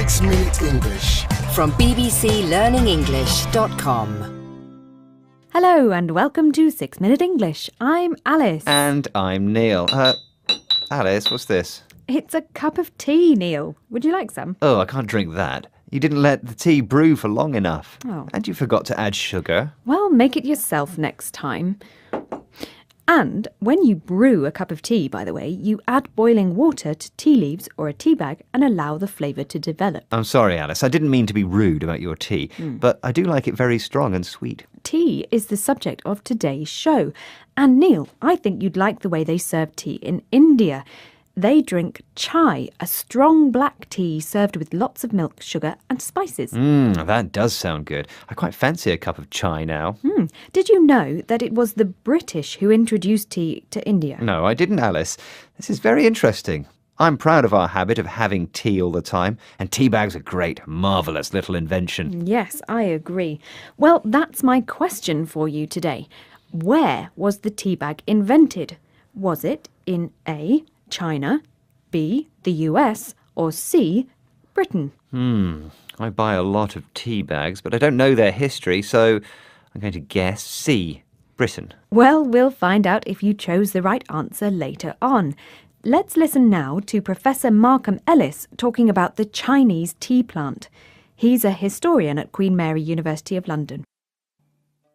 6 Minute English from bbclearningenglish.com. Hello and welcome to 6 Minute English. I'm Alice. And I'm Neil. Alice, what's this? It's a cup of tea, Neil. Would you like some? Oh, I can't drink that. You didn't let the tea brew for long enough. Oh. And you forgot to add sugar. Well, make it yourself next time. And when you brew a cup of tea, by the way, you add boiling water to tea leaves or a tea bag and allow the flavour to develop. I'm sorry, Alice. I didn't mean to be rude about your tea, but I do like it very strong and sweet. Tea is the subject of today's show. And Neil, I think you'd like the way they serve tea in India. They drink chai, a strong black tea served with lots of milk, sugar and spices. That does sound good. I quite fancy a cup of chai now. Did you know that it was the British who introduced tea to India? No, I didn't, Alice. This is very interesting. I'm proud of our habit of having tea all the time, and tea bags are great, marvellous little invention. Yes, I agree. Well, that's my question for you today. Where was the tea bag invented? Was it in A, China, B, the US, or C, Britain? I buy a lot of tea bags, but I don't know their history, so I'm going to guess C, Britain. Well, we'll find out if you chose the right answer later on. Let's listen now to Professor Markham Ellis talking about the Chinese tea plant. He's a historian at Queen Mary University of London.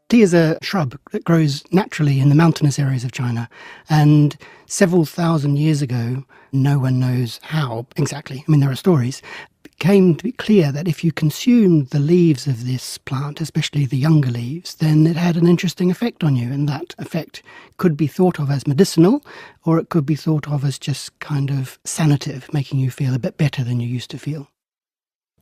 Tea is a shrub that grows naturally in the mountainous areas of China, and several thousand years ago, no one knows how exactly, I mean there are stories, it came to be clear that if you consumed the leaves of this plant, especially the younger leaves, then it had an interesting effect on you, and that effect could be thought of as medicinal, or it could be thought of as just kind of sanative, making you feel a bit better than you used to feel.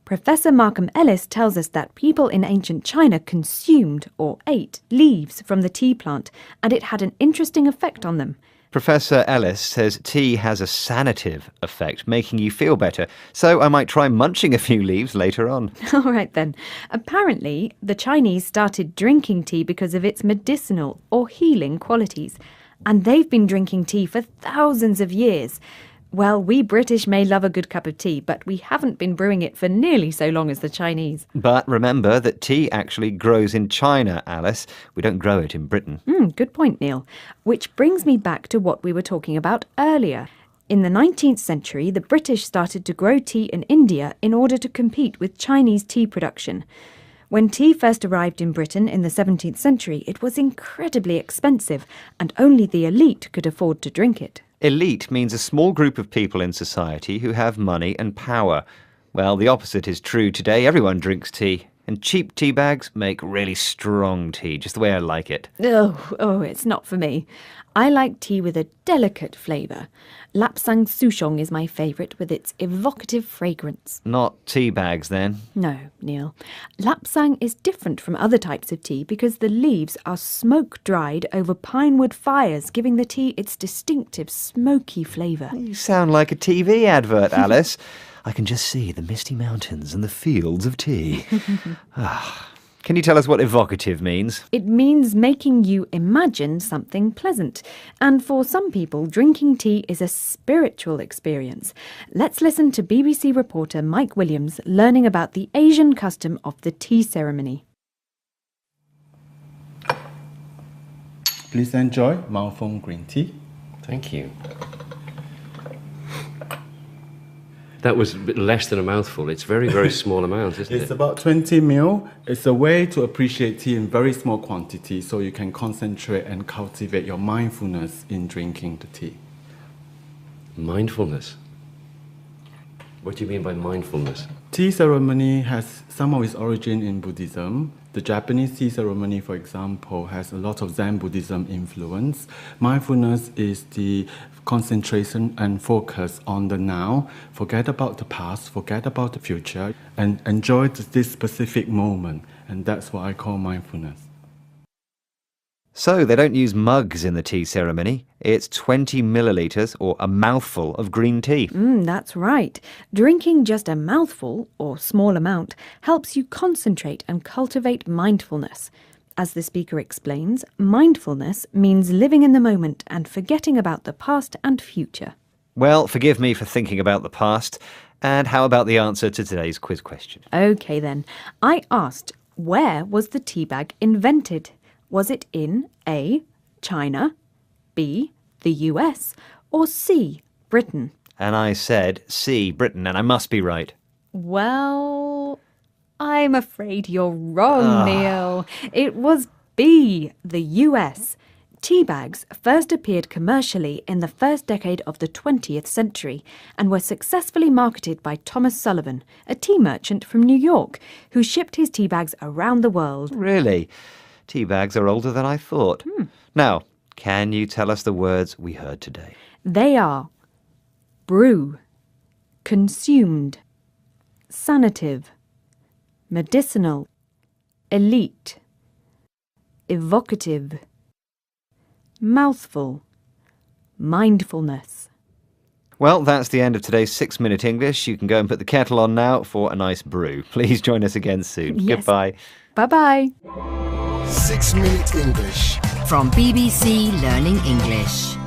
Professor Markham Ellis tells us that people in ancient China consumed or ate leaves from the tea plant, and it had an interesting effect on them. Professor Ellis says tea has a sanative effect, making you feel better, so I might try munching a few leaves later on. All right then. Apparently, the Chinese started drinking tea because of its medicinal or healing qualities, and they've been drinking tea for thousands of years. Well, we British may love a good cup of tea, but we haven't been brewing it for nearly so long as the Chinese. But remember that tea actually grows in China, Alice. We don't grow it in Britain. Good point, Neil. Which brings me back to what we were talking about earlier. In the 19th century, the British started to grow tea in India in order to compete with Chinese tea production. When tea first arrived in Britain in the 17th century, it was incredibly expensive, and only the elite could afford to drink it. Elite means a small group of people in society who have money and power. Well, the opposite is true today. Everyone drinks tea. And cheap tea bags make really strong tea, just the way I like it. Oh, it's not for me. I like tea with a delicate flavour. Lapsang Souchong is my favourite with its evocative fragrance. Not tea bags, then? No, Neil. Lapsang is different from other types of tea because the leaves are smoke-dried over pinewood fires, giving the tea its distinctive smoky flavour. You sound like a TV advert, Alice. I can just see the misty mountains and the fields of tea. Can you tell us what evocative means? It means making you imagine something pleasant. And for some people, drinking tea is a spiritual experience. Let's listen to BBC reporter Mike Williams learning about the Asian custom of the tea ceremony. Please enjoy Mountfong green tea. Thank you. That was a bit less than a mouthful. It's very, very small amount, isn't it? It's about 20 ml. It's a way to appreciate tea in very small quantity so you can concentrate and cultivate your mindfulness in drinking the tea. Mindfulness? What do you mean by mindfulness? Tea ceremony has some of its origin in Buddhism. The Japanese tea ceremony, for example, has a lot of Zen Buddhism influence. Mindfulness is the concentration and focus on the now. Forget about the past, forget about the future, and enjoy this specific moment. And that's what I call mindfulness. So they don't use mugs in the tea ceremony. It's 20 millilitres or a mouthful of green tea. That's right. Drinking just a mouthful, or small amount, helps you concentrate and cultivate mindfulness. As the speaker explains, mindfulness means living in the moment and forgetting about the past and future. Well, forgive me for thinking about the past. And how about the answer to today's quiz question? OK then. I asked, where was the tea bag invented? Was it in A, China, B, the US, or C, Britain? And I said C, Britain, and I must be right. Well, I'm afraid you're wrong, Neil. It was B, the US. Tea bags first appeared commercially in the first decade of the 20th century and were successfully marketed by Thomas Sullivan, a tea merchant from New York, who shipped his tea bags around the world. Really? Tea bags are older than I thought. Now, can you tell us the words we heard today? They are brew, consumed, sanative, medicinal, elite, evocative, mouthful, mindfulness. Well, that's the end of today's 6-Minute English. You can go and put the kettle on now for a nice brew. Please join us again soon. Yes. Goodbye. Bye-bye. 6 Minute English. From BBC Learning English.